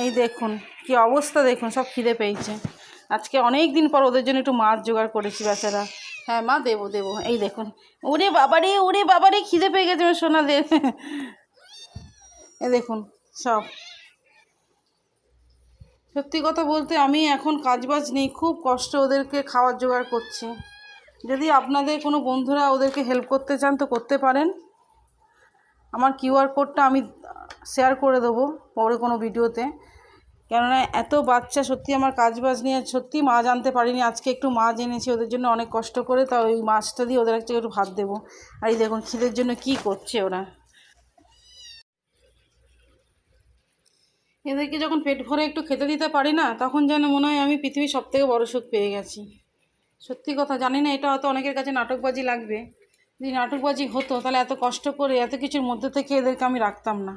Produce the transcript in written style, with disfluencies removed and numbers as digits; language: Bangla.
এই দেখুন কি অবস্থা, দেখুন সব খিদে পেয়েছে। আজকে অনেক দিন পর ওদের জন্য একটু মাছ জোগাড় করেছি বেচারা। হ্যাঁ মা দেবো দেবো। এই দেখুন ওরে বাবারে খিদে পেয়ে গেছে আমার সোনাদের। এই দেখুন সব। সত্যি কথা বলতে আমি এখন কাজবাজ নেই, খুব কষ্ট ওদেরকে খাওয়ার জোগাড় করছি। যদি আপনাদের কোনো বন্ধুরা ওদেরকে হেল্প করতে চান তো করতে পারেন। আমার কিউআর কোডটা আমি শেয়ার করে দেবো পরে কোনো ভিডিওতে। কেননা এত বাচ্চা, সত্যি আমার কাজবাজ নিয়ে সত্যি মাছ আনতে পারিনি। আজকে একটু মাছ এনেছি ওদের জন্য অনেক কষ্ট করে, তা ওই মাছটা দিয়ে ওদের একটু ভাত দেবো। আর এই দেখুন খিদের জন্য কি করছে ওরা। এদেরকে যখন পেট ভরে একটু খেতে দিতে পারি না, তখন যেন মনে হয় আমি পৃথিবীর সবথেকে বড় সুখ পেয়ে গেছি। সত্যি কথা, জানি না এটা হয়তো অনেকের কাছে নাটকবাজি লাগবে। যদি নাটকবাজি হতো তাহলে এত কষ্ট করে এত কিছুর মধ্যে থেকে এদেরকে আমি রাখতাম না।